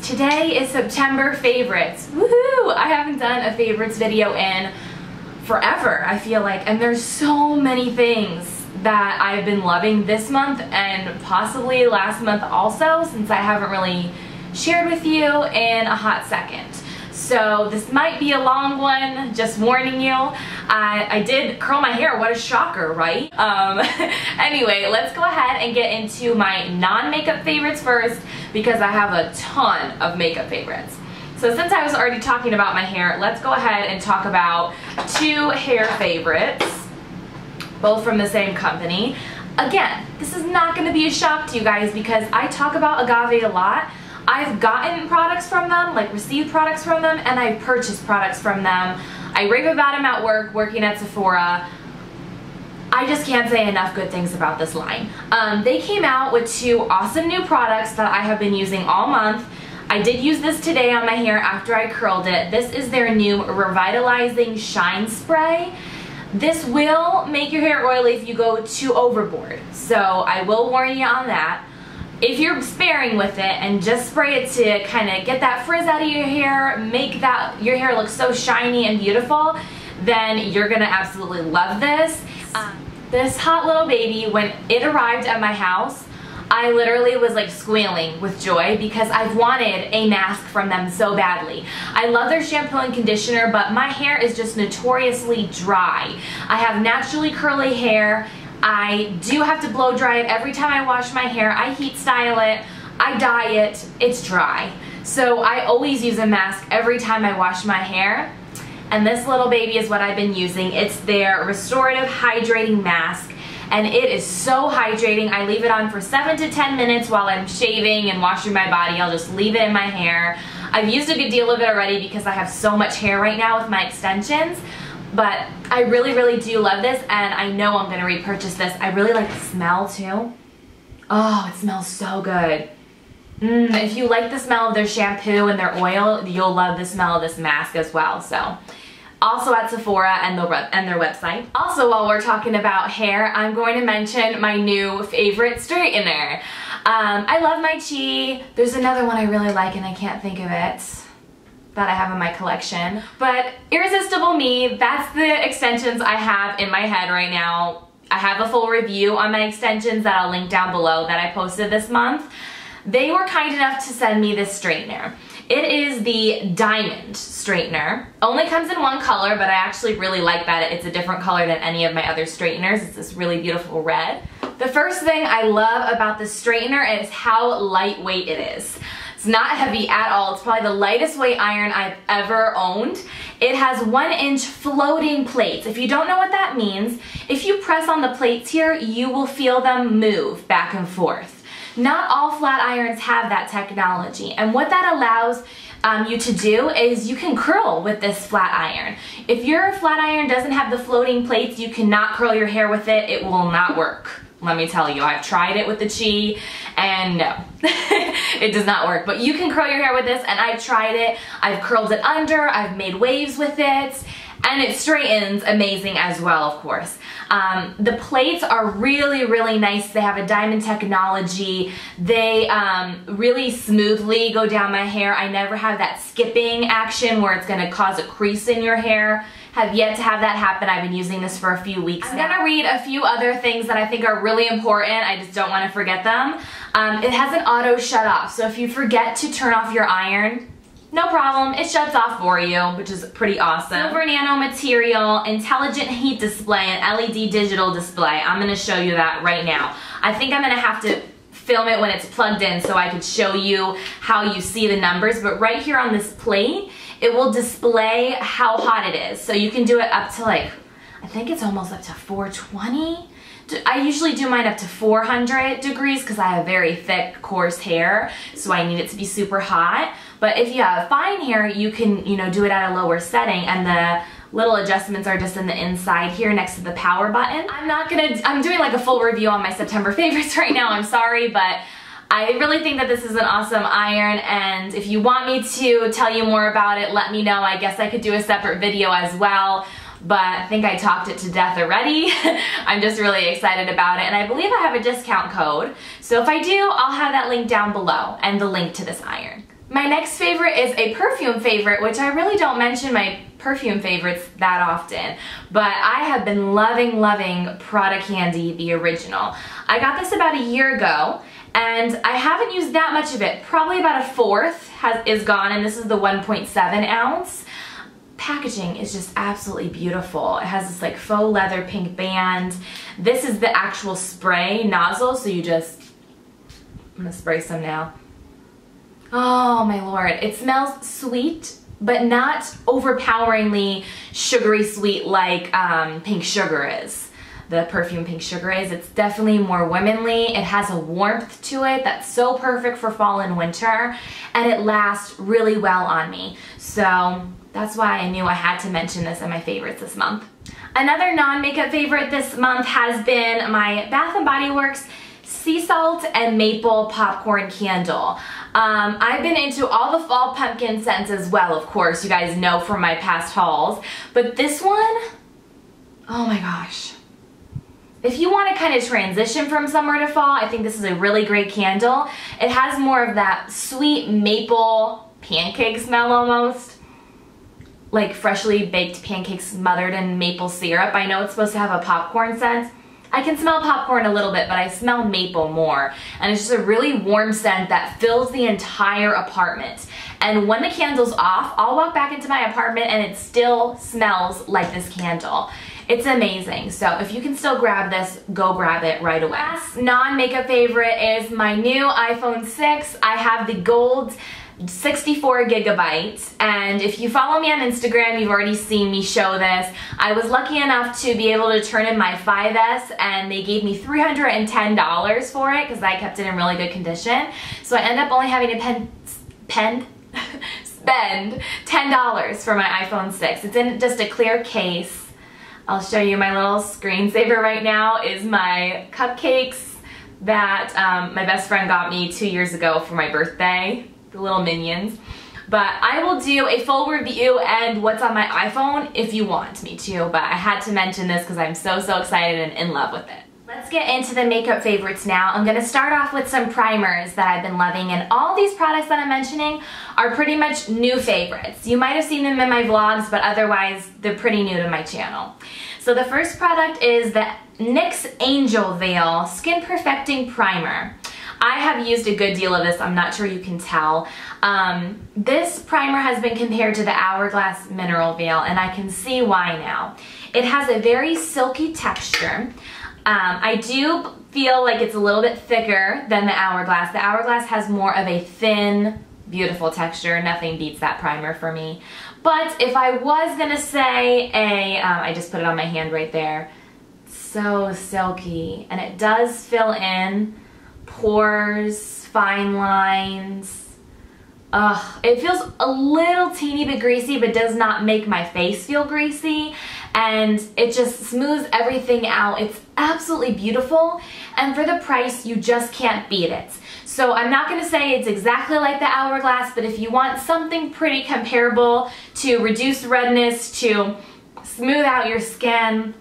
Today is September favorites. Woohoo! I haven't done a favorites video in forever, I feel like, and there's so many things that I've been loving this month and possibly last month also, since I haven't really shared with you in a hot second. So this might be a long one, just warning you. I did curl my hair, what a shocker, right? Anyway, let's go ahead and get into my non-makeup favorites first, because I have a ton of makeup favorites. So since I was already talking about my hair, let's go ahead and talk about two hair favorites, both from the same company. Again, this is not going to be a shock to you guys because I talk about Agave a lot. I've gotten products from them, like received products from them, and I've purchased products from them. I rave about them at work, working at Sephora. I just can't say enough good things about this line. They came out with two awesome new products that I have been using all month. I did use this today on my hair after I curled it. This is their new Revitalizing Shine Spray. This will make your hair oily if you go too overboard, so I will warn you on that. If you're sparing with it and just spray it to kind of get that frizz out of your hair, make that your hair look so shiny and beautiful, then you're gonna absolutely love this. This hot little baby, when it arrived at my house, I literally was like squealing with joy because I've wanted a mask from them so badly. I love their shampoo and conditioner, but my hair is just notoriously dry. I have naturally curly hair. I do have to blow dry it every time I wash my hair. I heat style it, I dye it, it's dry. So I always use a mask every time I wash my hair. And this little baby is what I've been using. It's their Restorative Hydrating Mask. And it is so hydrating. I leave it on for 7 to 10 minutes while I'm shaving and washing my body. I'll just leave it in my hair. I've used a good deal of it already because I have so much hair right now with my extensions. But I really, really do love this, and I know I'm going to repurchase this. I really like the smell too. Oh, it smells so good. If you like the smell of their shampoo and their oil, you'll love the smell of this mask as well. So, also at Sephora and their website. Also, while we're talking about hair, I'm going to mention my new favorite straightener. I love my Chi. There's another one I really like and I can't think of it that I have in my collection. But Irresistible Me, that's the extensions I have in my head right now. I have a full review on my extensions that I'll link down below that I posted this month. They were kind enough to send me this straightener. It is the Diamond straightener. Only comes in one color, but I actually really like that it's a different color than any of my other straighteners. It's this really beautiful red. The first thing I love about this straightener is how lightweight it is. It's not heavy at all. It's probably the lightest weight iron I've ever owned. It has 1-inch floating plates. If you don't know what that means, if you press on the plates here, you will feel them move back and forth. Not all flat irons have that technology, and what that allows you to do is you can curl with this flat iron. If your flat iron doesn't have the floating plates, you cannot curl your hair with it. It will not work. Let me tell you, I've tried it with the Chi, and no, it does not work. But you can curl your hair with this, and I've tried it. I've curled it under, I've made waves with it, and it straightens amazing as well, of course. The plates are really, really nice. They have a diamond technology. They really smoothly go down my hair. I never have that skipping action where it's gonna cause a crease in your hair. Have yet to have that happen. I've been using this for a few weeks now. I'm gonna read a few other things that I think are really important. I just don't wanna forget them. It has an auto shut off, so if you forget to turn off your iron, no problem, it shuts off for you, which is pretty awesome. Silver nano material, intelligent heat display, and LED digital display. I'm gonna show you that right now. I think I'm gonna have to film it when it's plugged in so I could show you how you see the numbers, but right here on this plate, it will display how hot it is. So you can do it up to like, I think it's almost up to 420. I usually do mine up to 400 degrees because I have very thick, coarse hair, so I need it to be super hot. But if you have fine hair, you can, do it at a lower setting, and the little adjustments are just in the inside here next to the power button. I'm doing like a full review on my September favorites right now, I'm sorry, but I really think that this is an awesome iron, and if you want me to tell you more about it, let me know. I guess I could do a separate video as well, but I think I talked it to death already. I'm just really excited about it, and I believe I have a discount code, so if I do, I'll have that link down below, and the link to this iron. My next favorite is a perfume favorite, which I really don't mention my perfume favorites that often, but I have been loving Prada Candy, the original. I got this about a year ago, and I haven't used that much of it. Probably about a fourth is gone, and this is the 1.7 ounce. Packaging is just absolutely beautiful. It has this like faux leather pink band. This is the actual spray nozzle, so you just, I'm gonna spray some now. Oh my lord, it smells sweet, but not overpoweringly sugary sweet like pink sugar is. The perfume pink sugar is. It's definitely more womanly. It has a warmth to it that's so perfect for fall and winter, and it lasts really well on me. So that's why I knew I had to mention this in my favorites this month. Another non-makeup favorite this month has been my Bath & Body Works Sea Salt and Maple Popcorn Candle. I've been into all the fall pumpkin scents as well, of course, you guys know from my past hauls, but this one, oh my gosh. If you want to kind of transition from summer to fall, I think this is a really great candle. It has more of that sweet maple pancake smell almost, like freshly baked pancakes smothered in maple syrup. I know it's supposed to have a popcorn scent. I can smell popcorn a little bit, but I smell maple more. And it's just a really warm scent that fills the entire apartment. And when the candle's off, I'll walk back into my apartment and it still smells like this candle. It's amazing. So if you can still grab this, go grab it right away. Last non-makeup favorite is my new iPhone 6. I have the gold 64 gigabytes, and if you follow me on Instagram, you've already seen me show this. I was lucky enough to be able to turn in my 5S, and they gave me $310 for it because I kept it in really good condition. So I ended up only having to spend $10 for my iPhone 6. It's in just a clear case. I'll show you my little screensaver right now is my cupcakes that my best friend got me 2 years ago for my birthday. The little minions. But I will do a full review and what's on my iPhone if you want me to, but I had to mention this because I'm so excited and in love with it. Let's get into the makeup favorites now. I'm going to start off with some primers that I've been loving, and all these products that I'm mentioning are pretty much new favorites. You might have seen them in my vlogs, but otherwise they're pretty new to my channel. So the first product is the NYX Angel Veil Skin Perfecting Primer. I have used a good deal of this, I'm not sure you can tell. This primer has been compared to the Hourglass Mineral Veil, and I can see why now. It has a very silky texture. I do feel like it's a little bit thicker than the Hourglass. The Hourglass has more of a thin, beautiful texture. Nothing beats that primer for me. But if I was gonna say I just put it on my hand right there. So silky, and it does fill in pores, fine lines. It feels a little teeny bit greasy, but does not make my face feel greasy, and it just smooths everything out. It's absolutely beautiful, and for the price, you just can't beat it. So I'm not going to say it's exactly like the Hourglass, but if you want something pretty comparable to reduce redness, to smooth out your skin,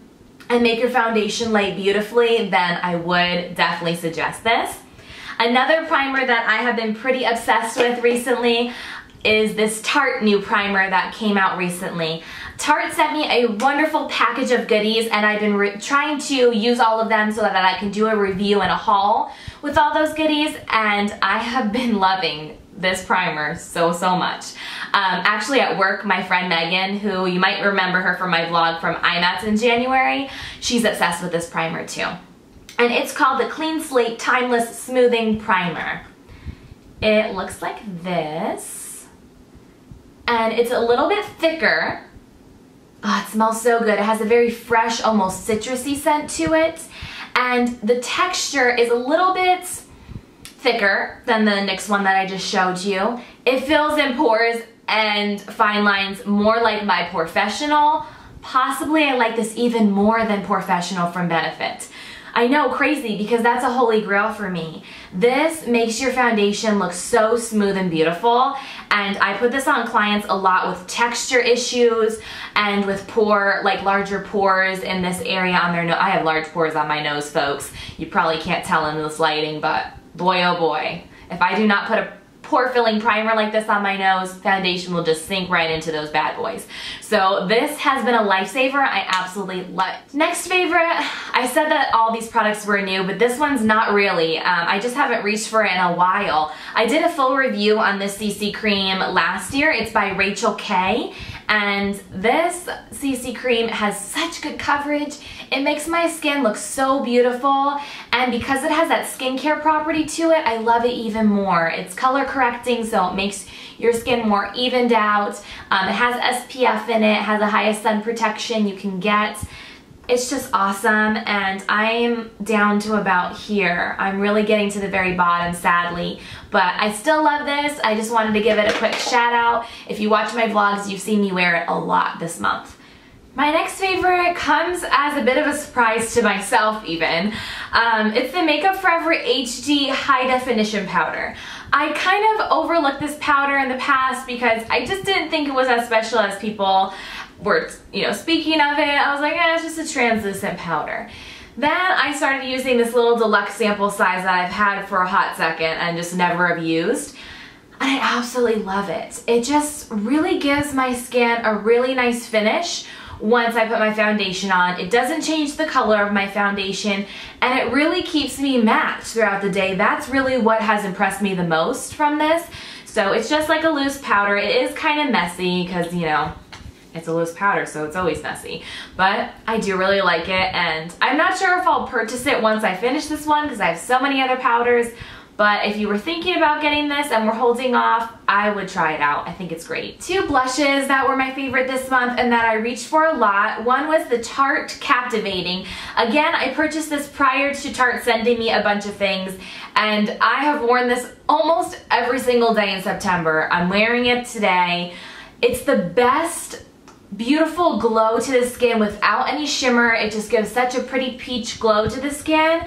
and make your foundation lay beautifully, then I would definitely suggest this. Another primer that I have been pretty obsessed with recently is this Tarte new primer that came out recently. Tarte sent me a wonderful package of goodies, and I've been trying to use all of them so that I can do a review and a haul with all those goodies, and I have been loving this primer so much. Actually at work, my friend Megan, who you might remember her from my vlog from IMATS in January, she's obsessed with this primer too. And it's called the Clean Slate Timeless Smoothing Primer. It looks like this, and it's a little bit thicker. Oh, it smells so good. It has a very fresh, almost citrusy scent to it, and the texture is a little bit thicker than the NYX one that I just showed you. It fills in pores and fine lines more like my Professional. Possibly I like this even more than Professional from Benefit. I know, crazy, because that's a holy grail for me. This makes your foundation look so smooth and beautiful, and I put this on clients a lot with texture issues and with larger pores in this area on their nose. I have large pores on my nose, folks. You probably can't tell in this lighting, but boy oh boy. If I do not put a pore filling primer like this on my nose, foundation will just sink right into those bad boys. So this has been a lifesaver. I absolutely love it. Next favorite, I said that all these products were new, but this one's not really. I just haven't reached for it in a while. I did a full review on this CC cream last year. It's by Rachel K. And this CC cream has such good coverage. It makes my skin look so beautiful, and because it has that skincare property to it, I love it even more. It's color correcting, so it makes your skin more evened out. It has SPF in it, has the highest sun protection you can get. It's just awesome, and I'm down to about here. I'm really getting to the very bottom, sadly, but I still love this. I just wanted to give it a quick shout out. If you watch my vlogs, you've seen me wear it a lot this month. My next favorite comes as a bit of a surprise to myself even. It's the Makeup Forever HD High Definition Powder. I kind of overlooked this powder in the past because I just didn't think it was as special as people were, speaking of it. I was like, it's just a translucent powder. Then I started using this little deluxe sample size that I've had for a hot second and just never have used. And I absolutely love it. It just really gives my skin a really nice finish once I put my foundation on. It doesn't change the color of my foundation, and it really keeps me matte throughout the day. That's really what has impressed me the most from this. So it's just like a loose powder. It is kind of messy because, it's a loose powder, so it's always messy. But I do really like it, and I'm not sure if I'll purchase it once I finish this one because I have so many other powders. But if you were thinking about getting this and were holding off, I would try it out. I think it's great. Two blushes that were my favorite this month and that I reached for a lot. One was the Tarte Captivating. Again, I purchased this prior to Tarte sending me a bunch of things, and I have worn this almost every single day in September. I'm wearing it today. It's the best beautiful glow to the skin without any shimmer. It just gives such a pretty peach glow to the skin.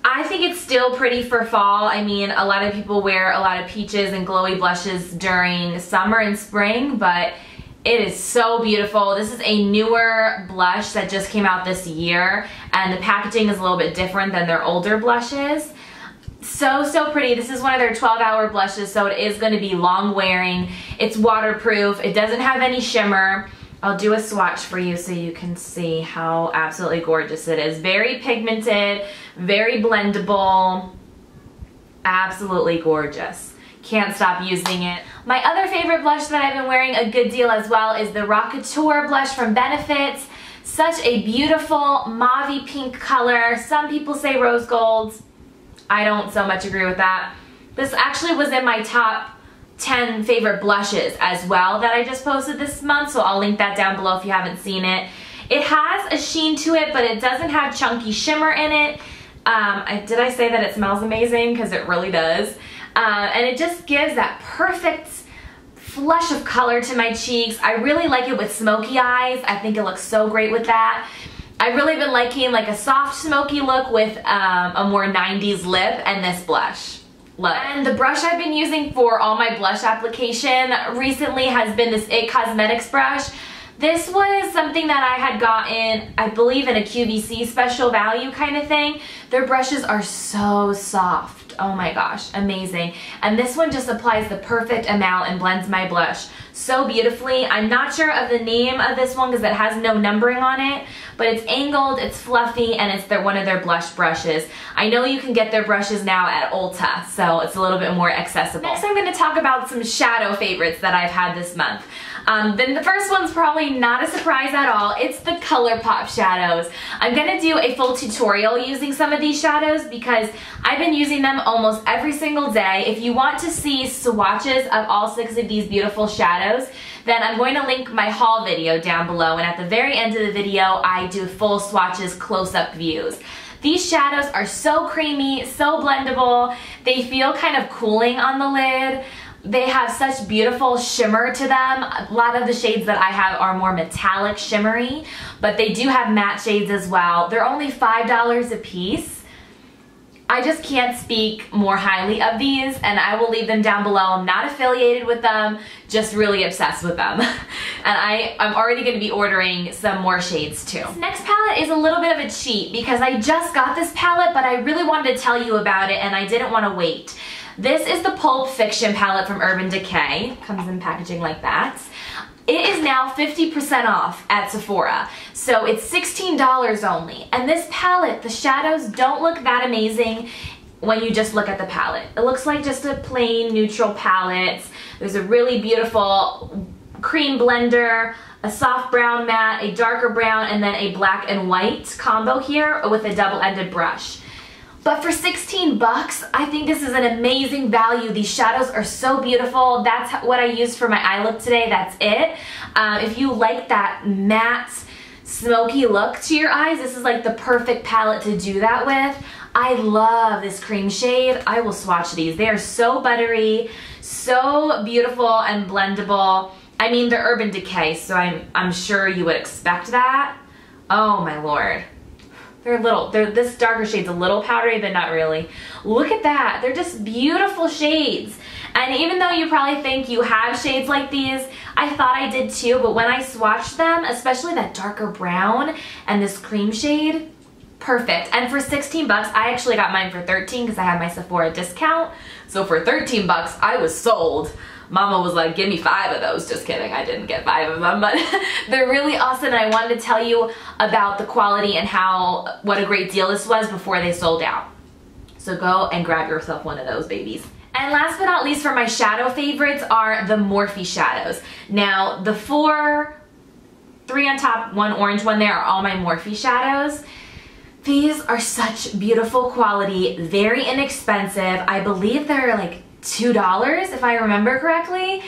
I think it's still pretty for fall. I mean, a lot of people wear a lot of peaches and glowy blushes during summer and spring, but it is so beautiful. This is a newer blush that just came out this year, and the packaging is a little bit different than their older blushes. So pretty. This is one of their 12-hour blushes, so it is going to be long wearing. It's waterproof. It doesn't have any shimmer. I'll do a swatch for you so you can see how absolutely gorgeous it is. Very pigmented, very blendable, absolutely gorgeous. Can't stop using it. My other favorite blush that I've been wearing a good deal as well is the Rockateur blush from Benefit. Such a beautiful mauve pink color. Some people say rose gold. I don't so much agree with that. This actually was in my top 10 favorite blushes as well that I just posted this month, so I'll link that down below if you haven't seen it. It has a sheen to it, but it doesn't have chunky shimmer in it. Did I say that it smells amazing? Because it really does. And it just gives that perfect flush of color to my cheeks. I really like it with smoky eyes. I think it looks so great with that. I've really been liking like a soft smoky look with a more 90s lip and this blush. And the brush I've been using for all my blush application recently has been this It Cosmetics brush. This was something that I had gotten, I believe, in a QVC special value kind of thing. Their brushes are so soft. Oh my gosh, amazing. And this one just applies the perfect amount and blends my blush so beautifully. I'm not sure of the name of this one because it has no numbering on it, but it's angled, it's fluffy, and it's one of their blush brushes. I know you can get their brushes now at Ulta, so it's a little bit more accessible. Next, I'm going to talk about some shadow favorites that I've had this month. Then the first one's probably not a surprise at all. It's the ColourPop shadows. I'm going to do a full tutorial using some of these shadows because I've been using them almost every single day. If you want to see swatches of all 6 of these beautiful shadows, then I'm going to link my haul video down below, and at the very end of the video I do full swatches, close-up views. These shadows are so creamy, so blendable. They feel kind of cooling on the lid. They have such beautiful shimmer to them. A lot of the shades that I have are more metallic shimmery, but they do have matte shades as well. They're only $5 a piece. I just can't speak more highly of these, and I will leave them down below. I'm not affiliated with them, just really obsessed with them. And I'm already going to be ordering some more shades too. This next palette is a little bit of a cheat because I just got this palette, but I really wanted to tell you about it and I didn't want to wait. This is the Pulp Fiction palette from Urban Decay. Comes in packaging like that. It is now 50% off at Sephora, so it's $16 only. And this palette, the shadows don't look that amazing when you just look at the palette. It looks like just a plain neutral palette. There's a really beautiful cream blender, a soft brown matte, a darker brown, and then a black and white combo here with a double-ended brush. But for 16 bucks, I think this is an amazing value. These shadows are so beautiful. That's what I used for my eye look today. That's it. If you like that matte, smoky look to your eyes, this is like the perfect palette to do that with. I love this cream shade. I will swatch these. They are so buttery, so beautiful and blendable. I mean, they're Urban Decay, so I'm sure you would expect that. Oh my lord. This darker shade's a little powdery, but not really. Look at that. They're just beautiful shades. And even though you probably think you have shades like these, I thought I did too, but when I swatched them, especially that darker brown and this cream shade, perfect. And for 16 bucks, I actually got mine for 13 because I had my Sephora discount. So for 13 bucks, I was sold. Mama was like, give me 5 of those. Just kidding, I didn't get 5 of them, but they're really awesome, and I wanted to tell you about the quality and what a great deal this was before they sold out. So go and grab yourself one of those babies. And last but not least, for my shadow favorites are the Morphe shadows. Now, the 3 on top, 1 orange, 1 there are all my Morphe shadows. These are such beautiful quality, very inexpensive. I believe they're like $2 if I remember correctly.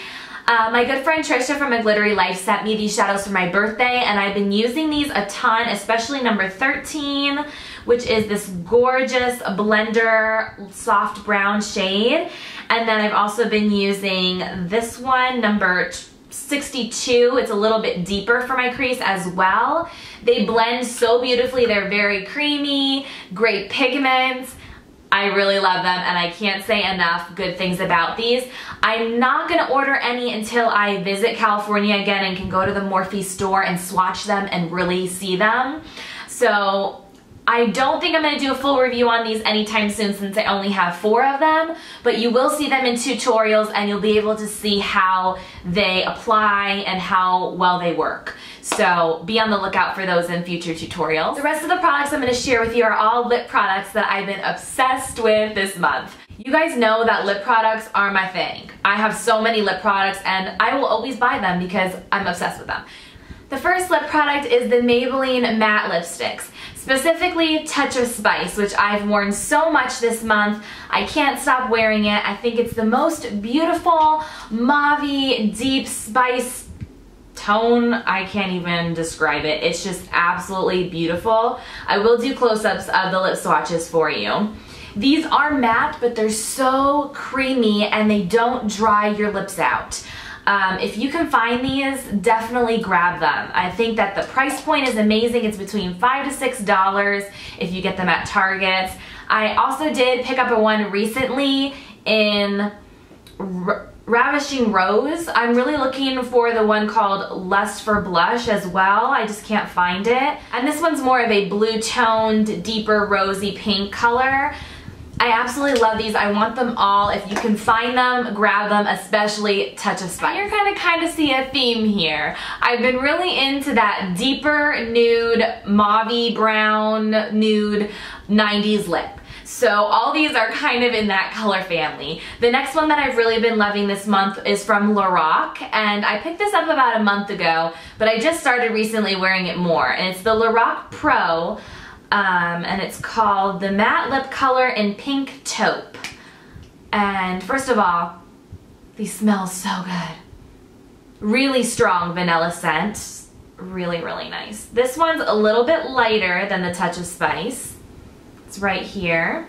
My good friend Trisha from A Glittery Life sent me these shadows for my birthday, and I've been using these a ton, especially number 13, which is this gorgeous blender soft brown shade. And then I've also been using this one, number 62. It's a little bit deeper for my crease as well. They blend so beautifully. They're very creamy, great pigments. I really love them, and I can't say enough good things about these. I'm not gonna order any until I visit California again and can go to the Morphe store and swatch them and really see them. So I don't think I'm gonna do a full review on these anytime soon since I only have 4 of them, but you will see them in tutorials and you'll be able to see how they apply and how well they work. So be on the lookout for those in future tutorials. The rest of the products I'm going to share with you are all lip products that I've been obsessed with this month. You guys know that lip products are my thing. I have so many lip products and I will always buy them because I'm obsessed with them. The first lip product is the Maybelline matte lipsticks, specifically Touch of Spice, which I've worn so much this month. I can't stop wearing it. I think it's the most beautiful mauve-y deep spice tone. I can't even describe it. It's just absolutely beautiful. I will do close-ups of the lip swatches for you. These are matte, but they're so creamy and they don't dry your lips out. If you can find these, definitely grab them. I think that the price point is amazing. It's between $5 to $6 if you get them at Target. I also did pick up one recently in Ravishing Rose. I'm really looking for the one called Lust for Blush as well. I just can't find it. And this one's more of a blue toned, deeper rosy pink color. I absolutely love these. I want them all. If you can find them, grab them, especially Touch of Spice. You're gonna kind of see a theme here. I've been really into that deeper nude, mauve brown nude 90s lip. So all these are kind of in that color family. The next one that I've really been loving this month is from Lorac, and I picked this up about a month ago, but I just started recently wearing it more, and it's the Lorac Pro, and it's called the Matte Lip Color in Pink Taupe. And first of all, these smell so good. Really strong vanilla scent. Really, really nice. This one's a little bit lighter than the Touch of Spice. It's right here.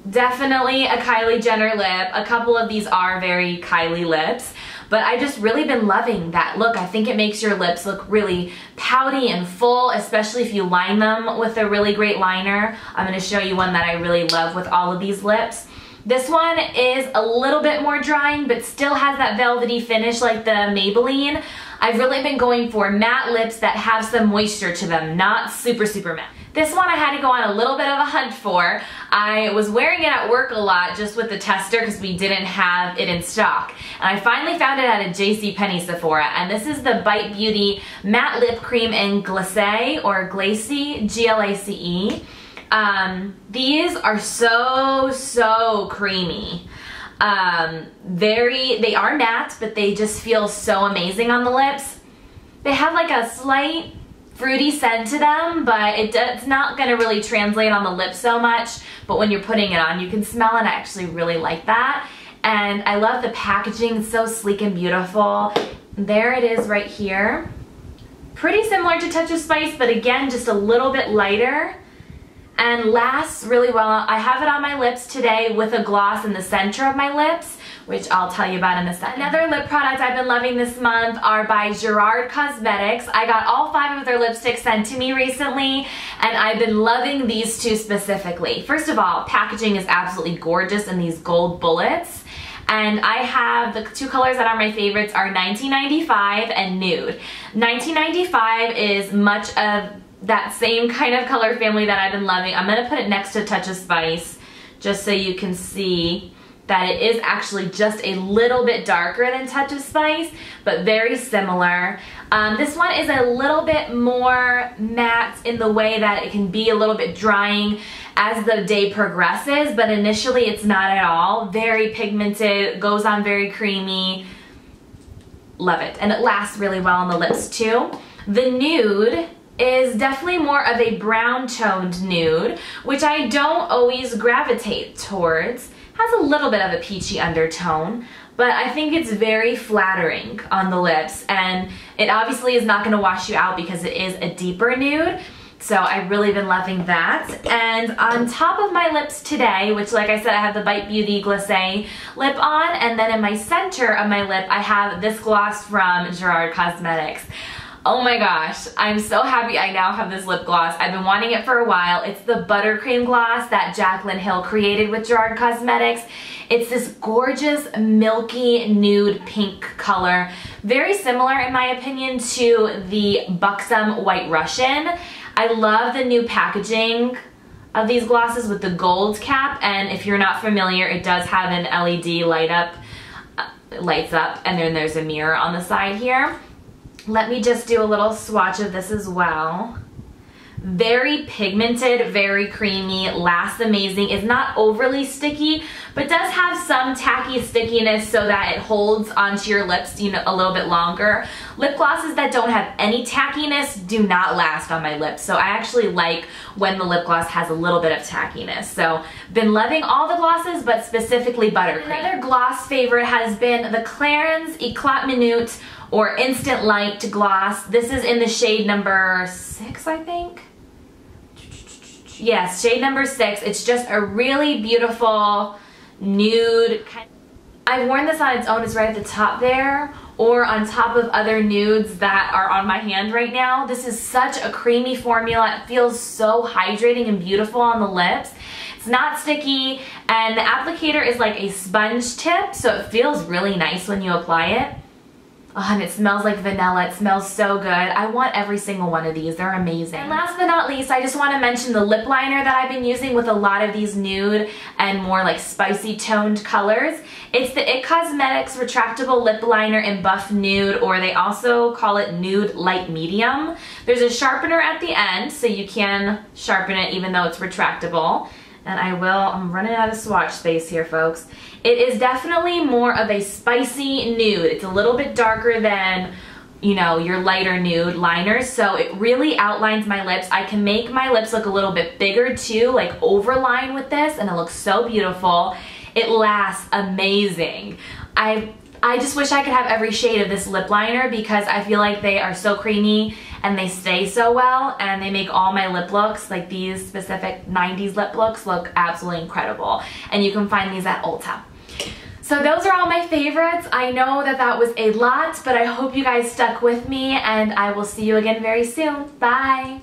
Definitely a Kylie Jenner lip. A couple of these are very Kylie lips, but I've just really been loving that look. I think it makes your lips look really pouty and full, especially if you line them with a really great liner. I'm going to show you one that I really love with all of these lips. This one is a little bit more drying, but still has that velvety finish like the Maybelline. I've really been going for matte lips that have some moisture to them, not super matte. This one I had to go on a little bit of a hunt for. I was wearing it at work a lot just with the tester because we didn't have it in stock. And I finally found it at a JCPenney Sephora. And this is the Bite Beauty Matte Lip Cream in Glace or Glace, G-L-A-C-E. These are so creamy. They are matte, but they just feel so amazing on the lips. They have like a slight fruity scent to them, but it's not going to really translate on the lips so much, but when you're putting it on, you can smell it, and I actually really like that. And I love the packaging, it's so sleek and beautiful. There it is right here. Pretty similar to Touch of Spice, but again, just a little bit lighter. And lasts really well. I have it on my lips today with a gloss in the center of my lips, which I'll tell you about in a second. Another lip product I've been loving this month are by Gerard Cosmetics. I got all 5 of their lipsticks sent to me recently, and I've been loving these 2 specifically. First of all, packaging is absolutely gorgeous in these gold bullets. And I have the 2 colors that are my favorites are 1995 and Nude. 1995 is much of that same kind of color family that I've been loving. I'm going to put it next to Touch of Spice just so you can see that it is actually just a little bit darker than Touch of Spice, but very similar. This one is a little bit more matte in the way that it can be a little bit drying as the day progresses, but initially it's not at all. Very pigmented, goes on very creamy. Love it. And it lasts really well on the lips too. The Nude is definitely more of a brown toned nude, which I don't always gravitate towards. Has a little bit of a peachy undertone, but I think it's very flattering on the lips, and it obviously is not going to wash you out because it is a deeper nude. So I've really been loving that. And on top of my lips today, which like I said, I have the Bite Beauty Glacé lip on, and then in my center of my lip, I have this gloss from Gerard Cosmetics. Oh my gosh, I'm so happy I now have this lip gloss. I've been wanting it for a while. It's the Buttercream gloss that Jaclyn Hill created with Gerard Cosmetics. It's this gorgeous milky nude pink color. Very similar in my opinion to the Buxom White Russian. I love the new packaging of these glosses with the gold cap, and if you're not familiar, it does have an LED light up, lights up, and then there's a mirror on the side here. Let me just do a little swatch of this as well. Very pigmented, very creamy, lasts amazing. It's not overly sticky, but does have some tacky stickiness so that it holds onto your lips, you know, a little bit longer. Lip glosses that don't have any tackiness do not last on my lips, so I actually like when the lip gloss has a little bit of tackiness. So, been loving all the glosses, but specifically Buttercream. Another gloss favorite has been the Clarins Eclat Minute or Instant Light gloss. This is in the shade number 6, I think. Yes, shade number 6. It's just a really beautiful nude. I've worn this on its own. It's right at the top there, or on top of other nudes that are on my hand right now. This is such a creamy formula. It feels so hydrating and beautiful on the lips. It's not sticky, and the applicator is like a sponge tip, so it feels really nice when you apply it. Oh, and it smells like vanilla. It smells so good. I want every single one of these. They're amazing. And last but not least, I just want to mention the lip liner that I've been using with a lot of these nude and more like spicy toned colors. It's the It Cosmetics Retractable Lip Liner in Buff Nude, or they also call it Nude Light Medium. There's a sharpener at the end, so you can sharpen it even though it's retractable. And I'm running out of swatch space here, folks. It is definitely more of a spicy nude. It's a little bit darker than, you know, your lighter nude liners, so it really outlines my lips. I can make my lips look a little bit bigger too, like overline with this, and it looks so beautiful. It lasts amazing. I just wish I could have every shade of this lip liner because I feel like they are so creamy and they stay so well, and they make all my lip looks, like these specific 90s lip looks, look absolutely incredible. And you can find these at Ulta. So those are all my favorites. I know that that was a lot, but I hope you guys stuck with me, and I will see you again very soon. Bye!